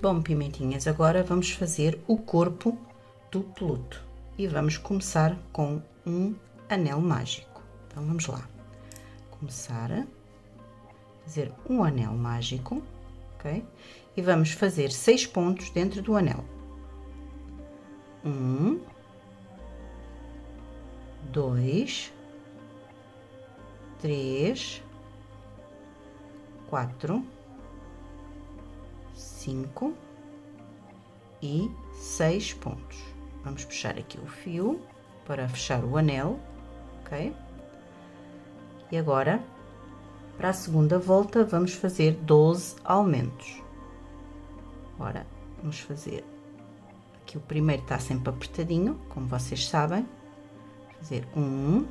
Bom, pimentinhas, agora vamos fazer o corpo do peludo e vamos começar com um anel mágico. Então vamos lá, começar a fazer um anel mágico, ok? E vamos fazer 6 pontos dentro do anel. 1, 2, 3, 4, 5 e 6 pontos. Vamos puxar aqui o fio para fechar o anel, ok? E agora, para a segunda volta, vamos fazer 12 aumentos. Ora, vamos fazer aqui o primeiro está sempre apertadinho, como vocês sabem. Fazer 1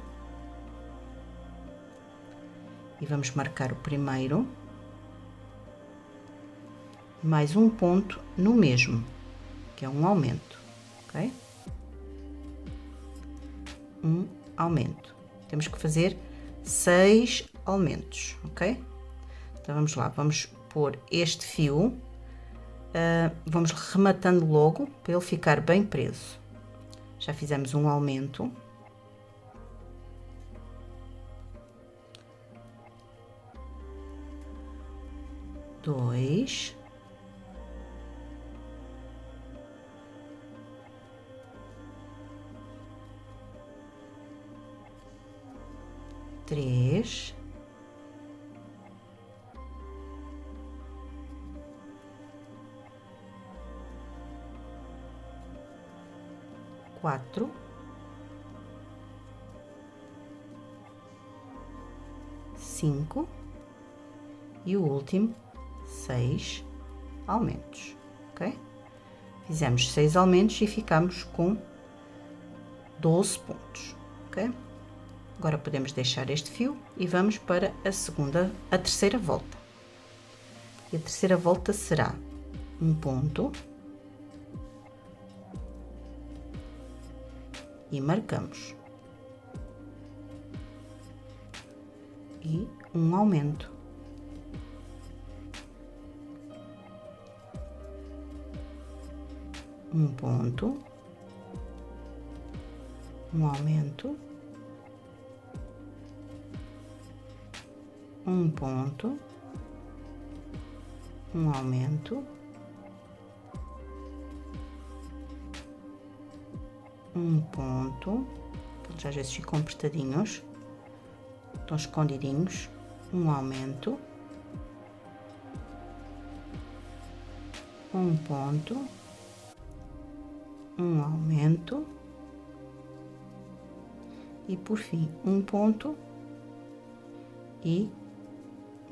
e vamos marcar o primeiro. Mais um ponto no mesmo, que é um aumento, ok? Um aumento. Temos que fazer 6 aumentos, ok? Então vamos lá, vamos pôr este fio, vamos rematando logo para ele ficar bem preso. Já fizemos um aumento. Dois. 3, 4, 5 e o último 6 aumentos, ok? Fizemos 6 aumentos e ficamos com 12 pontos, ok? Agora podemos deixar este fio e vamos para a terceira volta. E a terceira volta será um ponto e marcamos. E um aumento. Um ponto, um aumento. Um ponto, um aumento, um ponto, às vezes ficam apertadinhos, estão escondidinhos, um aumento, um ponto, um aumento e por fim um ponto e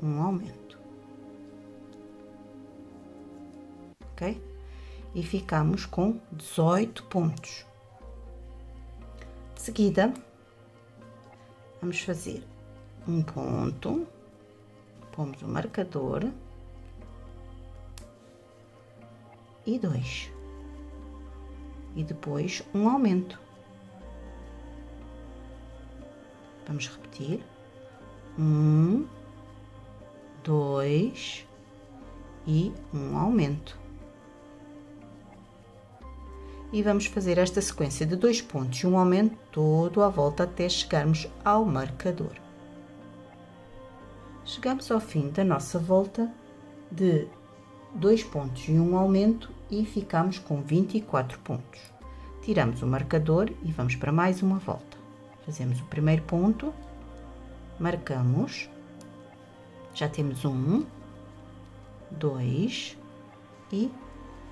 um aumento, ok? E ficamos com 18 pontos. De seguida, vamos fazer um ponto, pomos o marcador e 2, e depois um aumento. Vamos repetir. 1, 2 e um aumento. E vamos fazer esta sequência de 2 pontos e um aumento todo à volta até chegarmos ao marcador. Chegamos ao fim da nossa volta de 2 pontos e um aumento e ficamos com 24 pontos. Tiramos o marcador e vamos para mais uma volta. Fazemos o primeiro ponto, marcamos. Já temos 1, 2 e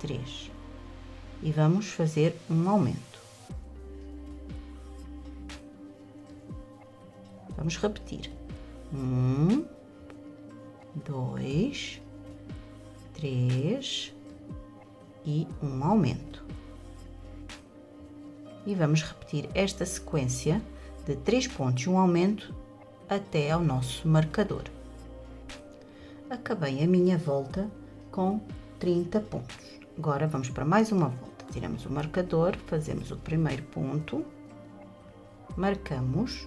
3. E vamos fazer um aumento. Vamos repetir. 1, 2, 3 e um aumento. E vamos repetir esta sequência de 3 pontos e um aumento até ao nosso marcador. Acabei a minha volta com 30 pontos. Agora vamos para mais uma volta. tiramos o marcador, fazemos o primeiro ponto, marcamos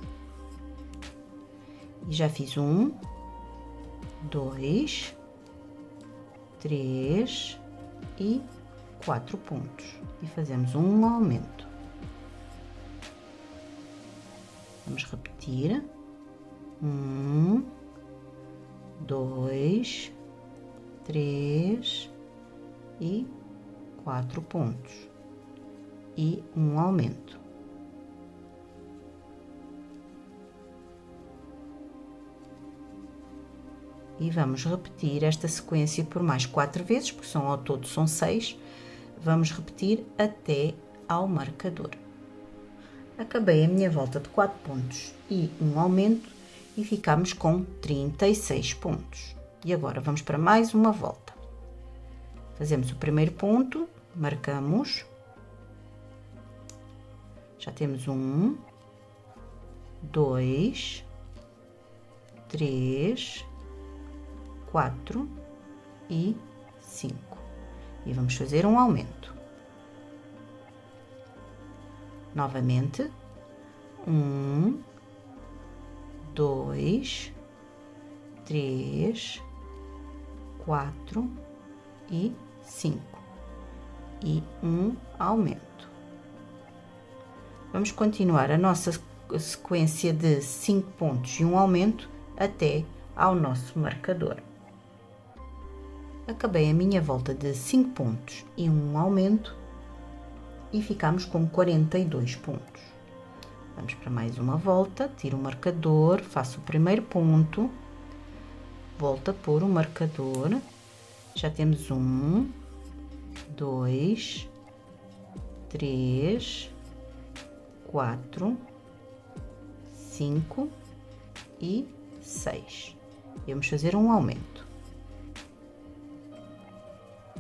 e já fiz 1, 2, 3 e 4 pontos e fazemos um aumento. Vamos repetir: 1, 2, 3 e 4 pontos e um aumento. E vamos repetir esta sequência por mais 4 vezes, porque ao todo são 6. Vamos repetir até ao marcador. Acabei a minha volta de 4 pontos e um aumento e ficamos com 36 pontos. E agora vamos para mais uma volta. Fazemos o primeiro ponto, marcamos, já temos 1, 2, 3, 4 e 5. E vamos fazer um aumento. Novamente, 1, 2, 3, 4 e 5 e um aumento. Vamos continuar a nossa sequência de 5 pontos e um aumento até ao nosso marcador. Acabei a minha volta de 5 pontos e um aumento e ficamos com 42 pontos. Vamos para mais uma volta, tiro o marcador, faço o primeiro ponto, volto a pôr o marcador, já temos 1, 2, 3, 4, 5 e 6. E vamos fazer um aumento.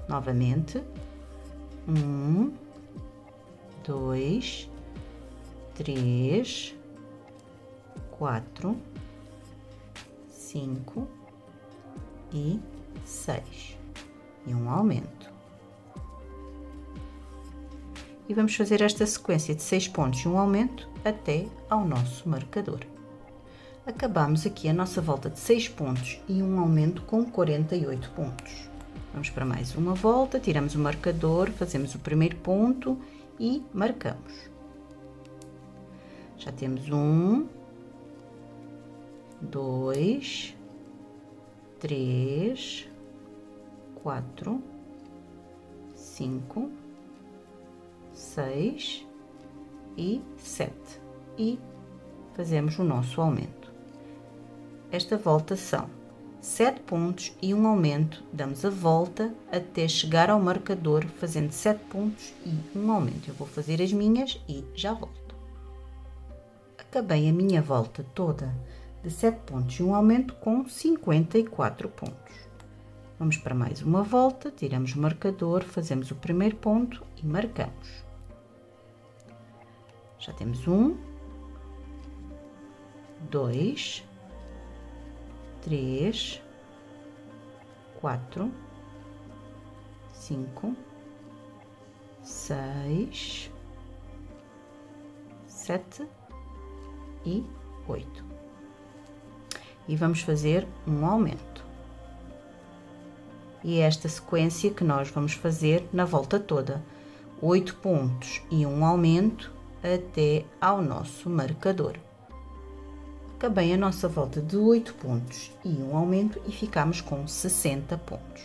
Novamente, 1, 2, 3, 4, 5 e 6 e um aumento. E vamos fazer esta sequência de 6 pontos e um aumento até ao nosso marcador. Acabamos aqui a nossa volta de 6 pontos e um aumento com 48 pontos. Vamos para mais uma volta, tiramos o marcador, fazemos o primeiro ponto e marcamos. Já temos 1, 2, 3, 4, 5, 6 e 7 e fazemos o nosso aumento. Esta volta são 7 pontos e um aumento, damos a volta até chegar ao marcador fazendo 7 pontos e um aumento. Eu vou fazer as minhas e já volto. Acabei a minha volta toda de 7 pontos e um aumento com 54 pontos. Vamos para mais uma volta, tiramos o marcador, fazemos o primeiro ponto e marcamos. Já temos 1, 2, 3, 4, 5, 6, 7 e 8. E vamos fazer um aumento. E é esta sequência que nós vamos fazer na volta toda. 8 pontos e um aumento até ao nosso marcador. Acabei a nossa volta de 8 pontos e um aumento e ficamos com 60 pontos.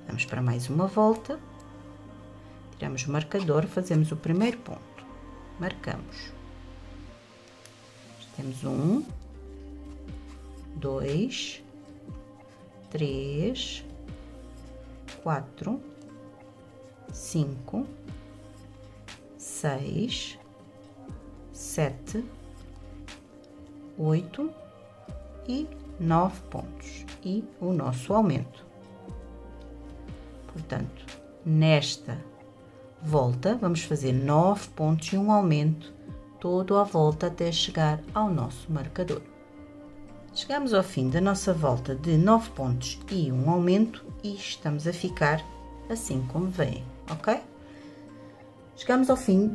Vamos para mais uma volta, tiramos o marcador, fazemos o primeiro ponto, marcamos. Temos 1, 2, 3, 4, 5, 6, 7, 8 e 9 pontos e o nosso aumento. Portanto, nesta volta vamos fazer 9 pontos e um aumento todo à volta até chegar ao nosso marcador. Chegamos ao fim da nossa volta de 9 pontos e um aumento e estamos a ficar assim como vem, ok? Chegamos ao fim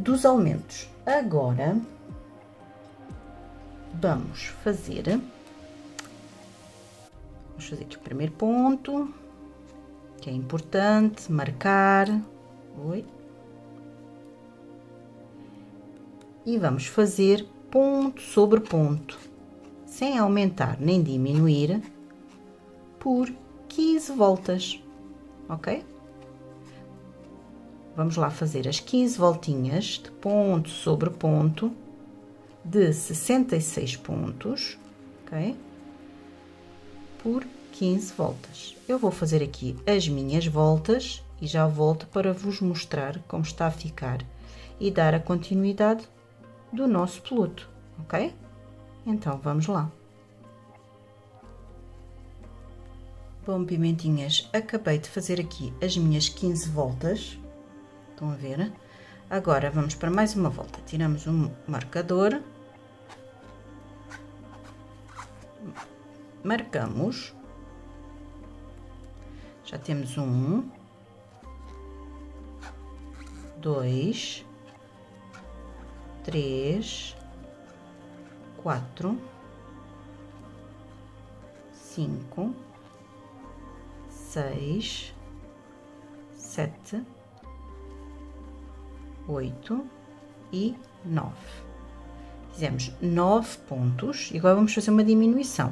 dos aumentos. Agora, vamos fazer aqui o primeiro ponto, que é importante, marcar. Oi. E vamos fazer ponto sobre ponto, sem aumentar nem diminuir, por 15 voltas, ok? Vamos lá fazer as 15 voltinhas de ponto sobre ponto de 66 pontos, ok? Por 15 voltas. Eu vou fazer aqui as minhas voltas e já volto para vos mostrar como está a ficar e dar a continuidade do nosso peludo, ok? Então, vamos lá. Bom, pimentinhas, acabei de fazer aqui as minhas 15 voltas. Estão a ver? Agora, vamos para mais uma volta. Tiramos um marcador. Marcamos. Já temos 1, 2, 3, 4, 5, 6, 7, 8 e 9. Fizemos 9 pontos e agora vamos fazer uma diminuição.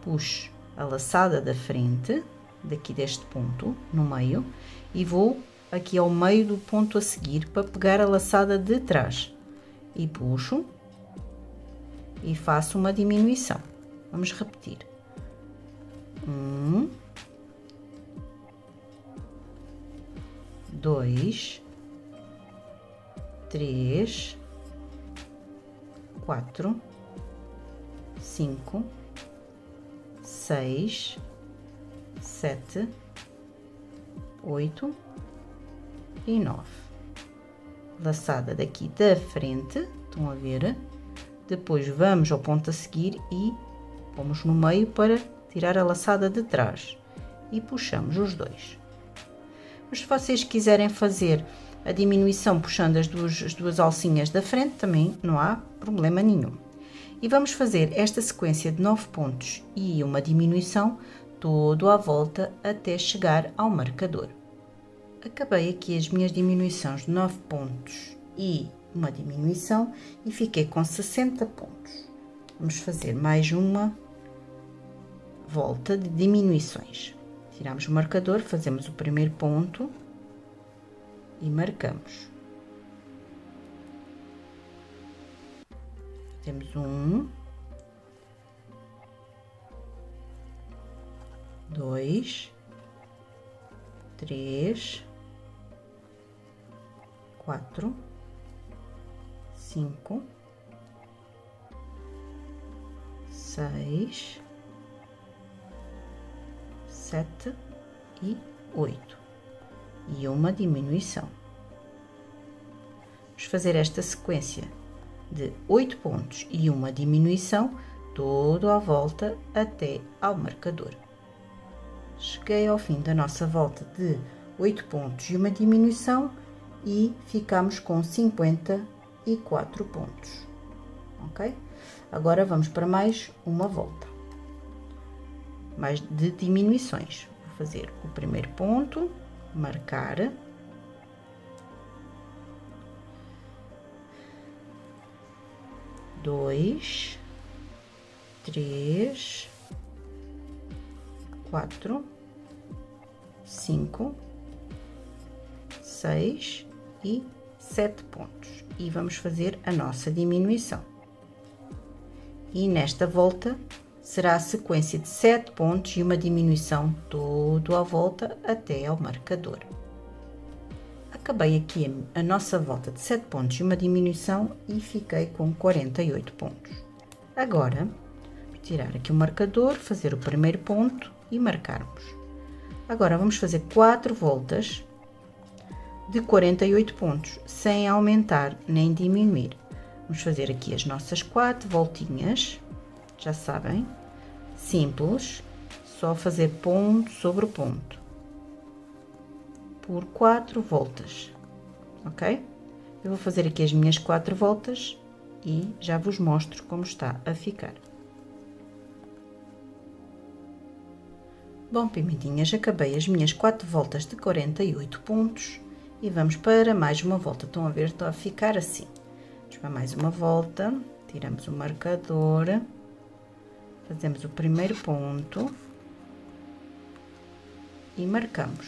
Puxo a laçada da frente, daqui deste ponto, no meio, e vou aqui ao meio do ponto a seguir para pegar a laçada de trás. E puxo e faço uma diminuição. Vamos repetir. 1, 2, 3, 4, 5, 6, 7, 8 e 9. Laçada daqui da frente, estão a ver? Depois vamos ao ponto a seguir e pomos no meio para tirar a laçada de trás e puxamos os dois. Mas se vocês quiserem fazer a diminuição puxando as duas alcinhas da frente, também não há problema nenhum. E vamos fazer esta sequência de 9 pontos e uma diminuição todo à volta até chegar ao marcador. Acabei aqui as minhas diminuições de 9 pontos e uma diminuição e fiquei com 60 pontos. Vamos fazer mais uma volta de diminuições. Tiramos o marcador, fazemos o primeiro ponto e marcamos. Temos 1, 2, 3, 4, 5, 6, 7 e 8 e uma diminuição. Vamos fazer esta sequência de 8 pontos e uma diminuição todo à volta até ao marcador. Cheguei ao fim da nossa volta de 8 pontos e uma diminuição e ficamos com 54 pontos, ok? Agora vamos para mais uma volta, mais de diminuições. Vou fazer o primeiro ponto, marcar, dois, 3, 4, 5, 6 e 7 pontos e vamos fazer a nossa diminuição. E nesta volta será a sequência de 7 pontos e uma diminuição todo à volta até ao marcador. Acabei aqui a nossa volta de 7 pontos e uma diminuição e fiquei com 48 pontos. Agora, vou tirar aqui o marcador, fazer o primeiro ponto e marcarmos. Agora vamos fazer 4 voltas de 48 pontos, sem aumentar nem diminuir. Vamos fazer aqui as nossas 4 voltinhas, já sabem, simples, só fazer ponto sobre ponto, por 4 voltas. ok? Eu vou fazer aqui as minhas 4 voltas e já vos mostro como está a ficar. Bom, pimentinhas, acabei as minhas 4 voltas de 48 pontos e vamos para mais uma volta. Estão a ver? Está a ficar assim. Vamos para mais uma volta, tiramos o marcador, fazemos o primeiro ponto e marcamos.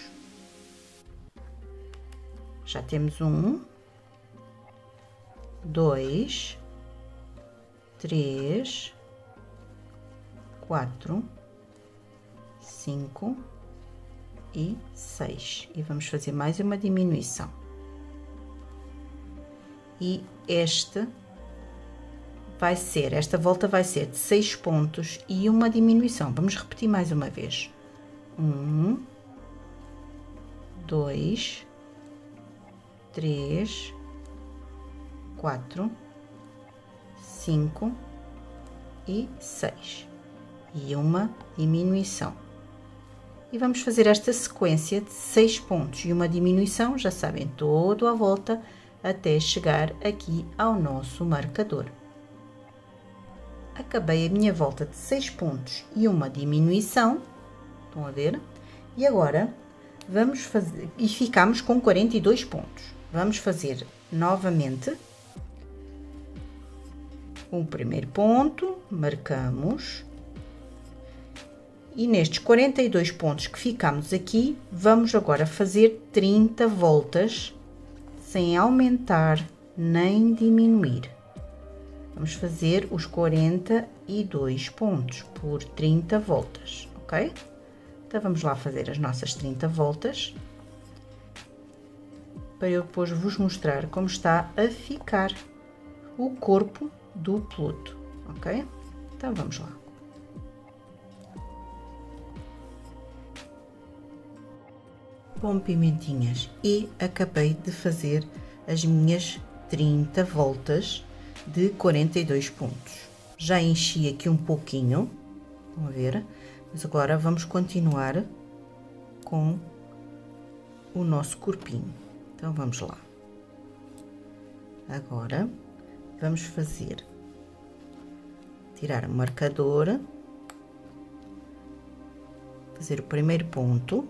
Já temos 1, 2, 3, 4, 5 e 6. E vamos fazer mais uma diminuição. E esta volta vai ser de 6 pontos e uma diminuição. Vamos repetir mais uma vez. 1, 2, 3, 4, 5 e 6. E uma diminuição. E vamos fazer esta sequência de 6 pontos e uma diminuição, já sabem, toda a volta até chegar aqui ao nosso marcador. Acabei a minha volta de 6 pontos e uma diminuição, estão a ver? E agora vamos fazer, e ficamos com 42 pontos. Vamos fazer novamente o primeiro ponto, marcamos. E nestes 42 pontos que ficamos aqui, vamos agora fazer 30 voltas, sem aumentar nem diminuir. Vamos fazer os 42 pontos por 30 voltas, ok? Então, vamos lá fazer as nossas 30 voltas, para eu depois vos mostrar como está a ficar o corpo do Pluto, ok? Então, vamos lá. Bom, pimentinhas, e acabei de fazer as minhas 30 voltas de 42 pontos. Já enchi aqui um pouquinho, vão ver, mas agora vamos continuar com o nosso corpinho. Então, vamos lá. Agora, vamos tirar o marcador, fazer o primeiro ponto.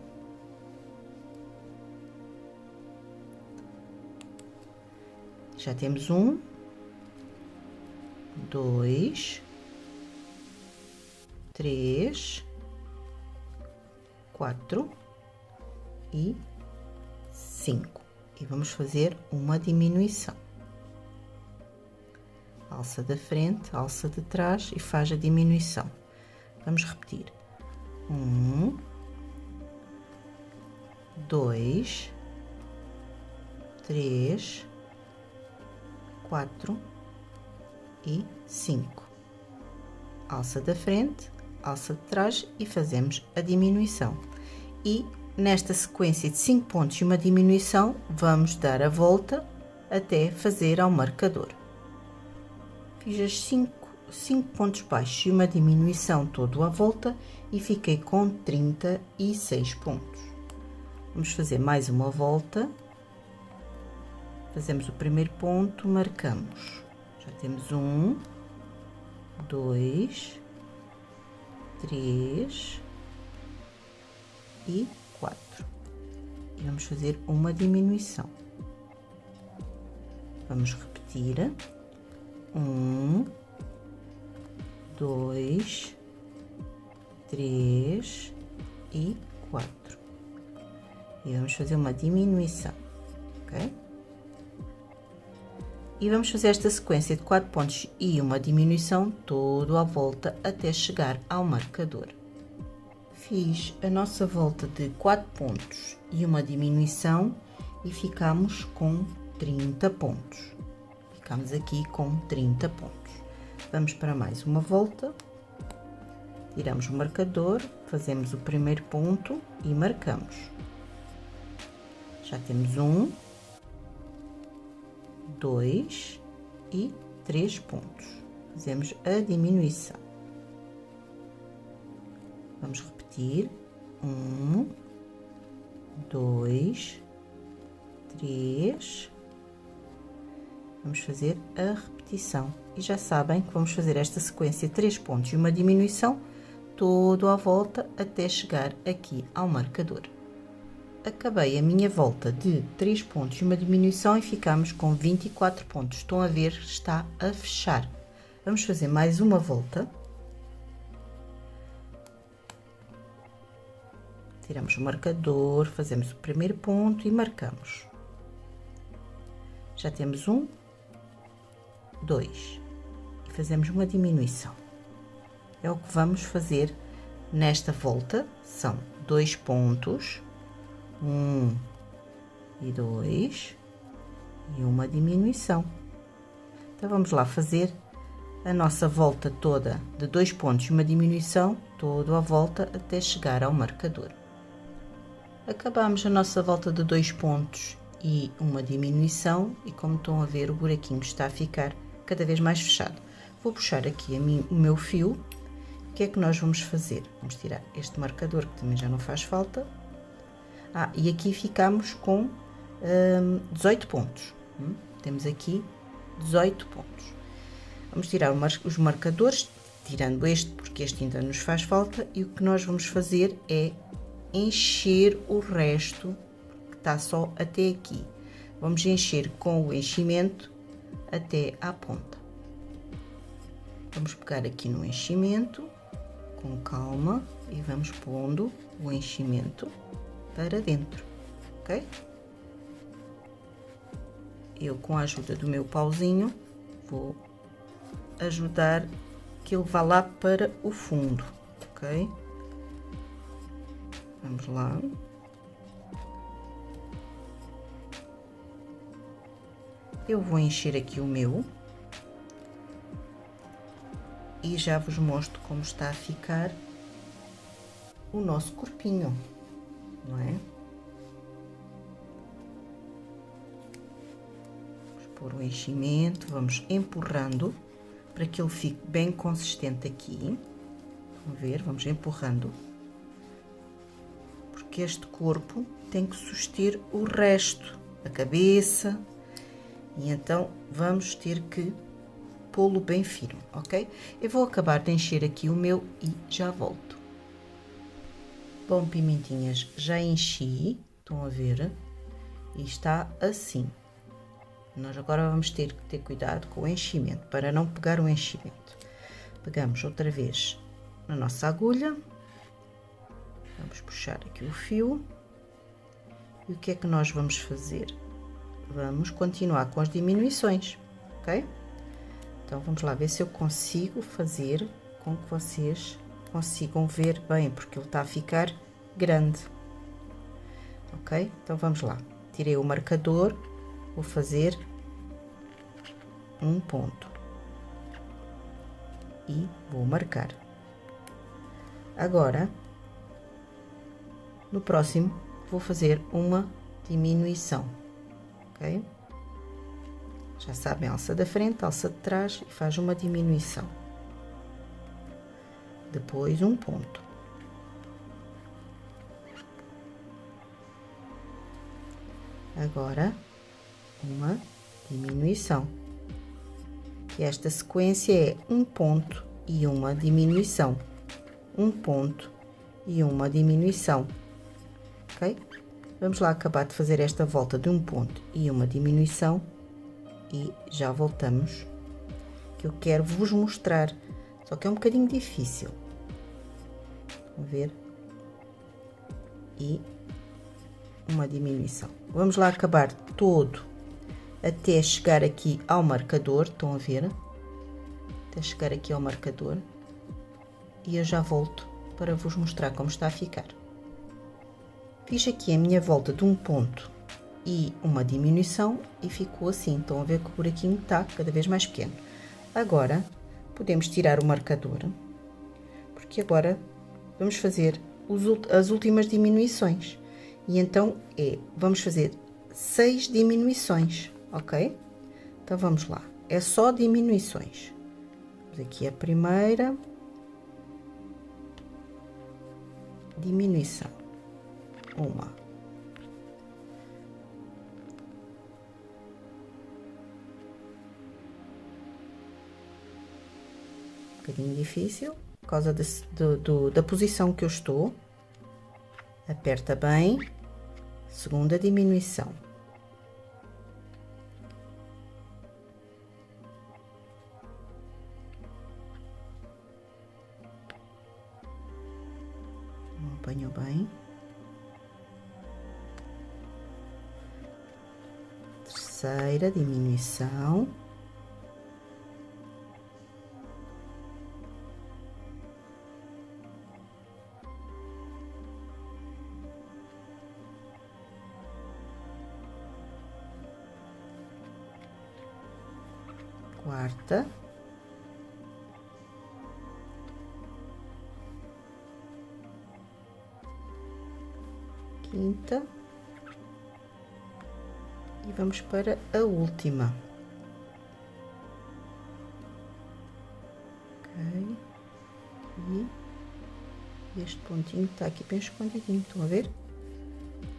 Já temos 1, 2, 3, 4 e 5. E vamos fazer uma diminuição. Alça da frente, alça de trás e faz a diminuição. Vamos repetir. 1, 2, 3, 4 e 5. Alça da frente, alça de trás e fazemos a diminuição. E nesta sequência de 5 pontos e uma diminuição, vamos dar a volta até fazer ao marcador. Fiz as 5 pontos baixos e uma diminuição toda à volta e fiquei com 36 pontos. Vamos fazer mais uma volta. Fazemos o primeiro ponto, marcamos. Já temos 1, 2, 3 e 4. E vamos fazer uma diminuição. Vamos repetir. 1, 2, 3 e 4. E vamos fazer uma diminuição, ok? E vamos fazer esta sequência de 4 pontos e uma diminuição toda à volta até chegar ao marcador. Fiz a nossa volta de 4 pontos e uma diminuição e ficamos com 30 pontos. Ficamos aqui com 30 pontos. Vamos para mais uma volta. Tiramos o marcador, fazemos o primeiro ponto e marcamos. Já temos 1, 2 e 3 pontos. Fazemos a diminuição. Vamos repetir. 1, 2, 3, vamos fazer a repetição. E já sabem que vamos fazer esta sequência 3 pontos e uma diminuição todo à volta até chegar aqui ao marcador. Acabei a minha volta de 3 pontos e uma diminuição e ficamos com 24 pontos. Estão a ver, está a fechar. Vamos fazer mais uma volta. Tiramos o marcador, fazemos o primeiro ponto e marcamos. Já temos 1, 2 e fazemos uma diminuição. É o que vamos fazer nesta volta, são 2 pontos. 1 e 2 e uma diminuição. Então vamos lá fazer a nossa volta toda de 2 pontos e uma diminuição, toda a volta até chegar ao marcador. Acabamos a nossa volta de 2 pontos e uma diminuição e, como estão a ver, o buraquinho está a ficar cada vez mais fechado. Vou puxar aqui o meu fio. O que é que nós vamos fazer? Vamos tirar este marcador que também já não faz falta. E aqui ficamos com 18 pontos. Temos aqui 18 pontos. Vamos tirar os marcadores, tirando este, porque este ainda nos faz falta, e o que nós vamos fazer é encher o resto, que está só até aqui. Vamos encher com o enchimento até à ponta. Vamos pegar aqui no enchimento, com calma, e vamos pondo o enchimento para dentro, ok? Eu, com a ajuda do meu pauzinho, vou ajudar que ele vá lá para o fundo, ok? Vamos lá. Eu vou encher aqui o meu e já vos mostro como está a ficar o nosso corpinho. Não é? Vamos pôr o enchimento, vamos empurrando para que ele fique bem consistente aqui. Vamos ver, vamos empurrando, porque este corpo tem que suster o resto, a cabeça, e então vamos ter que pô-lo bem firme, ok? Eu vou acabar de encher aqui o meu e já volto. Bom, pimentinhas, já enchi, estão a ver, e está assim. Nós agora vamos ter que ter cuidado com o enchimento, para não pegar o enchimento. Pegamos outra vez na nossa agulha, vamos puxar aqui o fio, e o que é que nós vamos fazer? Vamos continuar com as diminuições, ok? Então, vamos lá ver se eu consigo fazer com que vocês consigam ver bem, porque ele está a ficar grande, ok? Então vamos lá, tirei o marcador, vou fazer um ponto e vou marcar. Agora, no próximo, vou fazer uma diminuição, ok? Já sabem, alça da frente, alça de trás e faz uma diminuição. Depois um ponto. Agora, uma diminuição. E esta sequência é um ponto e uma diminuição. Um ponto e uma diminuição. Ok? Vamos lá acabar de fazer esta volta de um ponto e uma diminuição. E já voltamos. Que eu quero vos mostrar. Só que é um bocadinho difícil. Vamos ver. E uma diminuição. Vamos lá acabar todo até chegar aqui ao marcador. Estão a ver? Até chegar aqui ao marcador. E eu já volto para vos mostrar como está a ficar. Fiz aqui a minha volta de um ponto e uma diminuição e ficou assim. Estão a ver que o buraquinho está cada vez mais pequeno. Agora, podemos tirar o marcador, porque agora vamos fazer as últimas diminuições. E então, vamos fazer 6 diminuições, ok? Então, vamos lá. É só diminuições. Vamos aqui a primeira. Diminuição. Uma. bocadinho difícil, por causa da posição que eu estou. Aperta bem, segunda diminuição. Não apanhou bem. Terceira diminuição. Quarta. Quinta. E vamos para a última. Ok. E este pontinho está aqui bem escondidinho, estão a ver?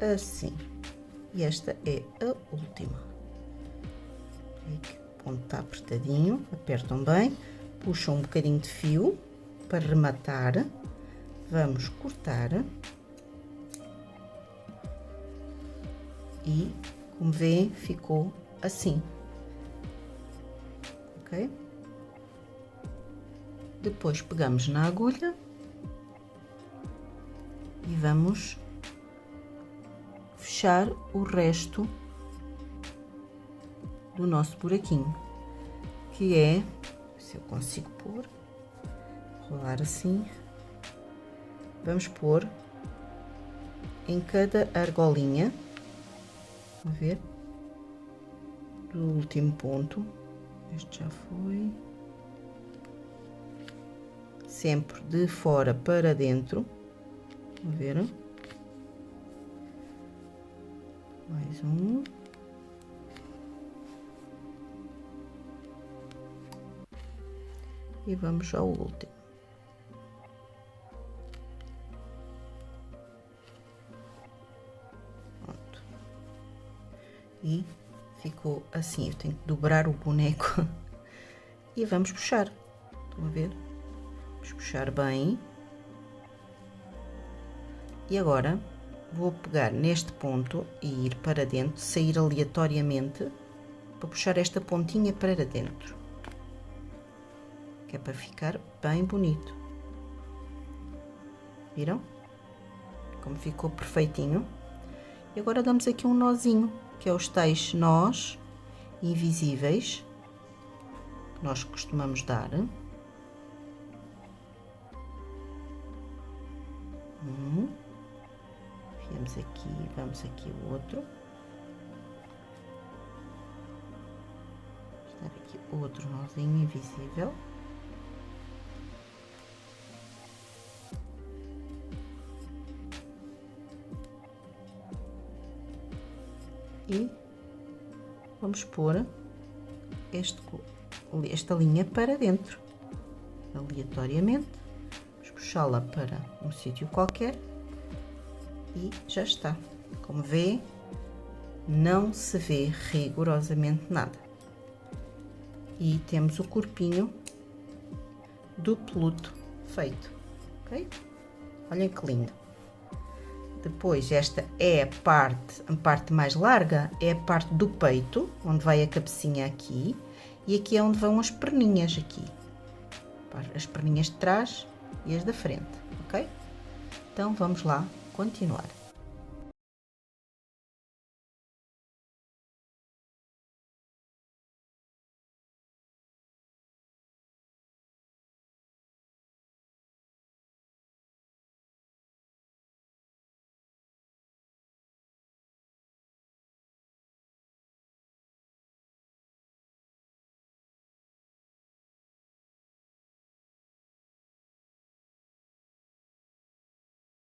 Assim. E esta é a última. O ponto está apertadinho, apertam bem, puxam um bocadinho de fio para rematar. Vamos cortar. E, como vêem, ficou assim. Ok? Depois pegamos na agulha e vamos fechar o resto do nosso buraquinho, que é, se eu consigo pôr, rolar assim, vamos pôr em cada argolinha, a ver, do último ponto, este já foi, sempre de fora para dentro, a ver, mais um. E vamos ao último. Pronto. E ficou assim, eu tenho que dobrar o boneco e vamos puxar. Estão a ver? Vamos puxar bem. E agora vou pegar neste ponto e ir para dentro, sair aleatoriamente para puxar esta pontinha para dentro. Que é para ficar bem bonito. Viram? Como ficou perfeitinho. E agora damos aqui um nozinho, que é os tais nós invisíveis, que nós costumamos dar. Viemos aqui, vamos aqui o outro. Vou dar aqui outro nozinho invisível. E vamos pôr esta linha para dentro, aleatoriamente, vamos puxá-la para um sítio qualquer e já está. Como vê, não se vê rigorosamente nada. E temos o corpinho do peludo feito, ok? Olhem que lindo. Depois, esta é a parte mais larga, é a parte do peito, onde vai a cabecinha aqui, e aqui é onde vão as perninhas aqui. As perninhas de trás e as da frente, ok? Então, vamos lá continuar.